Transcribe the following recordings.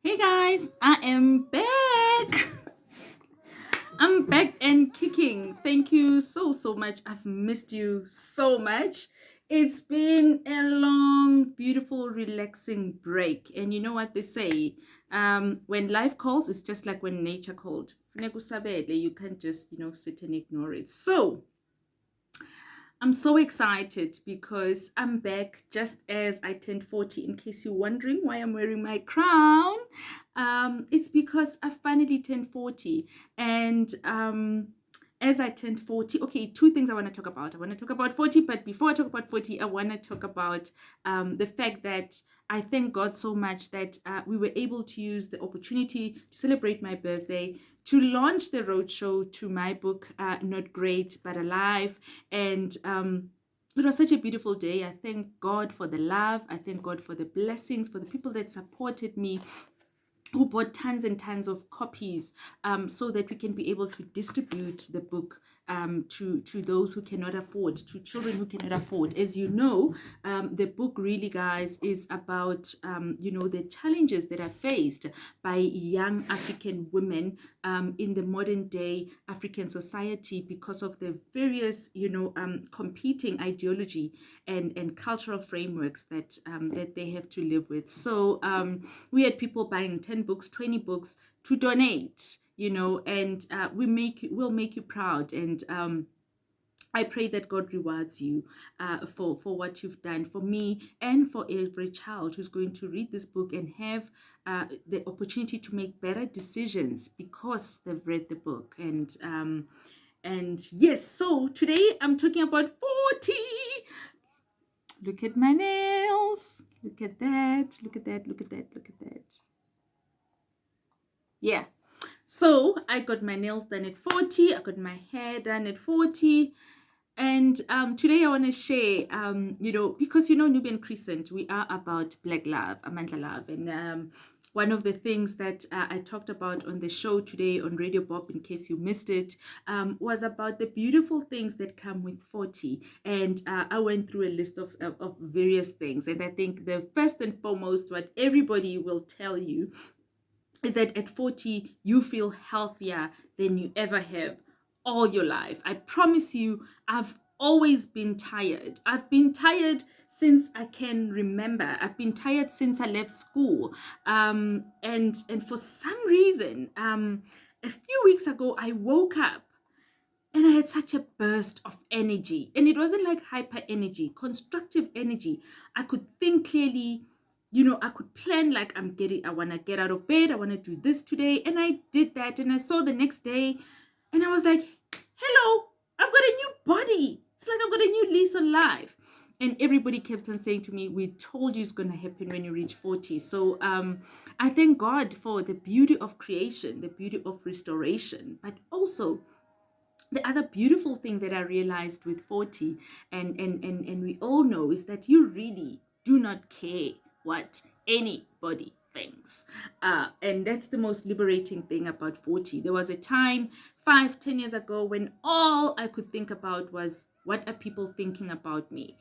Hey guys, I am back. I'm back and kicking. Thank you so much. I've missed you so much. It's been a long, beautiful, relaxing break. And you know what they say? When life calls, it's just like when nature called. Funeka usabele. You can't just, sit and ignore it. So I'm so excited because I'm back just as I turned 40. In case you're wondering why I'm wearing my crown, it's because I finally turned 40. And as I turned 40, okay, two things I want to talk about. I want to talk about 40, but before I talk about 40, I want to talk about the fact that I thank God so much that we were able to use the opportunity to celebrate my birthday to launch the roadshow to my book, Not Great But Alive. And it was such a beautiful day. I thank God for the love. I thank God for the blessings, for the people that supported me, who bought tons and tons of copies, so that we can be able to distribute the book to those who cannot afford, to children who cannot afford. As you know, the book really, guys, is about the challenges that are faced by young African women in the modern day African society because of the various competing ideology and cultural frameworks that they have to live with. So we had people buying 10 books, 20 books to donate, and we'll make you proud. And I pray that God rewards you for what you've done for me and for every child who's going to read this book and have the opportunity to make better decisions because they've read the book. And yes, so today I'm talking about 40. Look at my nails. Look at that. Look at that. Look at that. Look at that. Yeah. So I got my nails done at 40. I got my hair done at 40. And today I want to share, because, Nubian Crescent, we are about Black love, Amandla love. And one of the things that I talked about on the show today on Radio Bob, in case you missed it, was about the beautiful things that come with 40. And I went through a list of various things. And I think the first and foremost, what everybody will tell you is that at 40, you feel healthier than you ever have all your life. I promise you, I've always been tired. I've been tired since I can remember. I've been tired since I left school. And for some reason, a few weeks ago, I woke up and I had such a burst of energy. And it wasn't like hyper energy, constructive energy. I could think clearly. I could plan like I want to get out of bed. I want to do this today. And I did that. And I saw the next day and I was like, hello, I've got a new body. It's like I've got a new lease on life. And everybody kept on saying to me, we told you it's going to happen when you reach 40. So I thank God for the beauty of creation, the beauty of restoration, but also the other beautiful thing that I realized with 40, and we all know, is that you really do not care what anybody thinks. And that's the most liberating thing about 40. There was a time 5, 10 years ago when all I could think about was, what are people thinking about me?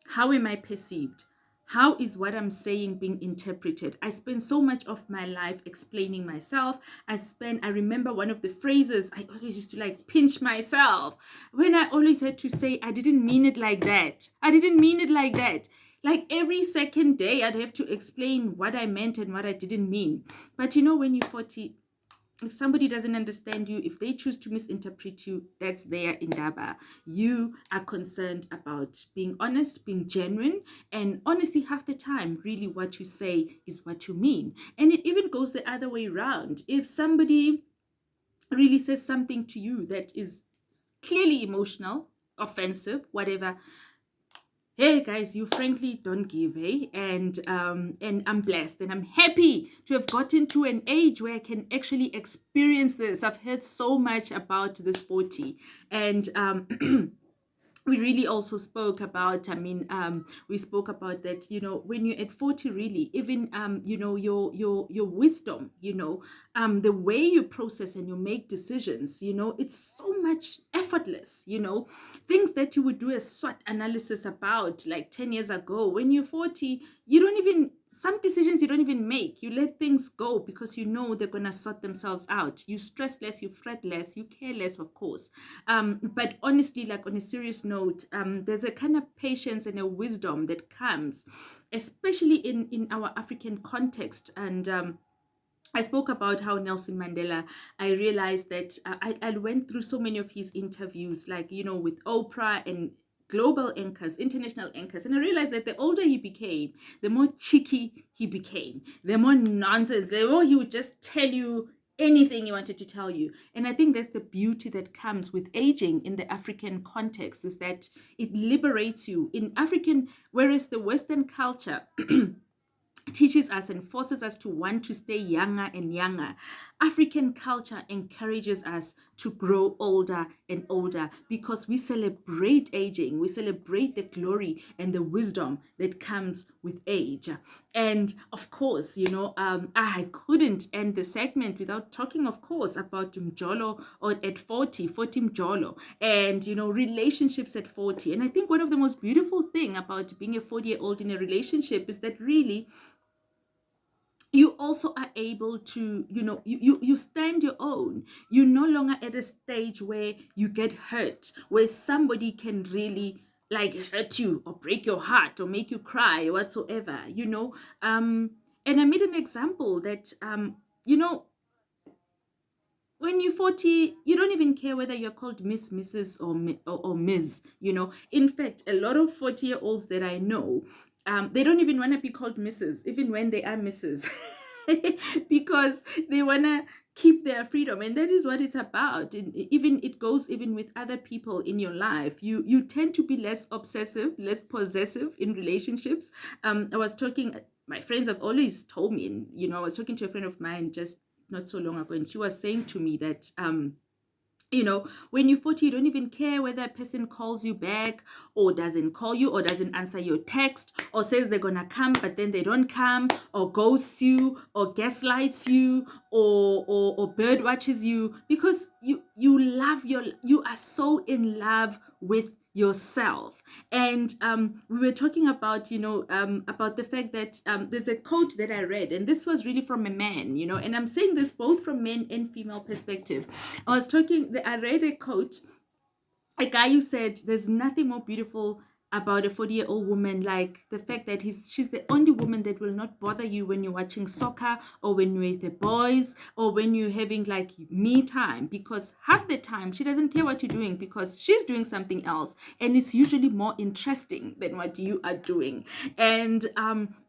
How am I perceived? How is what I'm saying being interpreted? I spend so much of my life explaining myself. I remember one of the phrases I always used to like pinch myself when I always had to say, I didn't mean it like that. I didn't mean it like that. Like every second day, I'd have to explain what I meant and what I didn't mean. But when you're 40, if somebody doesn't understand you, if they choose to misinterpret you, that's their indaba. You are concerned about being honest, being genuine, and honestly, half the time, really what you say is what you mean. And it even goes the other way around. If somebody really says something to you that is clearly emotional, offensive, whatever, hey guys, you frankly don't give, eh? And I'm blessed and I'm happy to have gotten to an age where I can actually experience this. I've heard so much about this 40, and we really also spoke about, we spoke about that, when you're at 40, really, even, your wisdom, the way you process and you make decisions, it's so much effortless, things that you would do a SWOT analysis about like 10 years ago. When you're 40, you don't even some decisions you don't even make. You let things go because you know they're going to sort themselves out. You stress less, you fret less, you care less, of course. But honestly, like on a serious note, there's a kind of patience and a wisdom that comes, especially in our African context. And I spoke about how Nelson Mandela, I realized that I went through so many of his interviews, like, with Oprah and global anchors, international anchors. And I realized that the older he became, the more cheeky he became, the more nonsense, the more he would just tell you anything he wanted to tell you. And I think that's the beauty that comes with aging in the African context, is that it liberates you in African, whereas the Western culture teaches us and forces us to want to stay younger and younger. African culture encourages us to grow older and older because we celebrate aging. We celebrate the glory and the wisdom that comes with age. And of course, I couldn't end the segment without talking, of course, about Mjolo or at 40 Mjolo, and, relationships at 40. And I think one of the most beautiful thing about being a 40-year-old in a relationship is that really you also are able to, you stand your own. You're no longer at a stage where you get hurt, where somebody can really like hurt you or break your heart or make you cry or whatsoever. And I made an example that, when you're 40, you don't even care whether you're called Miss, Mrs. or Ms. In fact, a lot of 40-year-olds that I know, they don't even want to be called Mrs., even when they are Mrs., because they want to keep their freedom. And that is what it's about. Even it goes even with other people in your life. You tend to be less obsessive, less possessive in relationships. I was talking, my friends have always told me, and I was talking to a friend of mine just not so long ago, and she was saying to me that when you're 40, you don't even care whether a person calls you back or doesn't call you or doesn't answer your text or says they're gonna come but then they don't come, or ghosts you or gaslights you or bird watches you, because you are so in love with yourself. And we were talking about about the fact that there's a quote that I read, and this was really from a man, and I'm saying this both from men and female perspective. I read a quote, a guy who said there's nothing more beautiful about a 40-year-old woman like the fact that she's the only woman that will not bother you when you're watching soccer or when you're with the boys or when you're having like me time, because half the time she doesn't care what you're doing because she's doing something else, and it's usually more interesting than what you are doing. And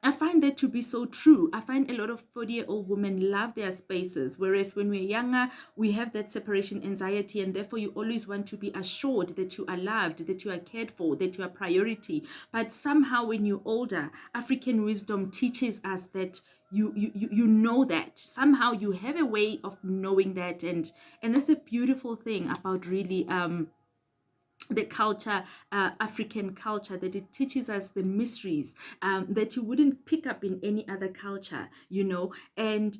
I find that to be so true. I find a lot of 40-year-old women love their spaces, whereas when we're younger, we have that separation anxiety, and therefore you always want to be assured that you are loved, that you are cared for, that you are priority. But somehow when you're older, African wisdom teaches us that you know that somehow you have a way of knowing that, and that's the beautiful thing about really the culture, African culture, that it teaches us the mysteries that you wouldn't pick up in any other culture, and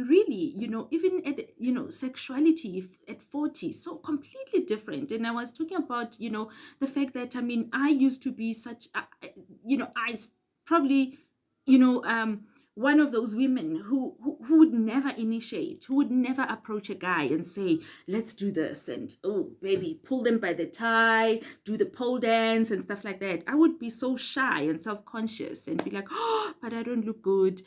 really, even at sexuality at 40, so completely different. And I was talking about the fact that, I mean, I used to be such probably you know one of those women who would never initiate, who would never approach a guy and say, let's do this, and oh baby, pull them by the tie, do the pole dance and stuff like that. I would be so shy and self-conscious and be like, oh, but I don't look good,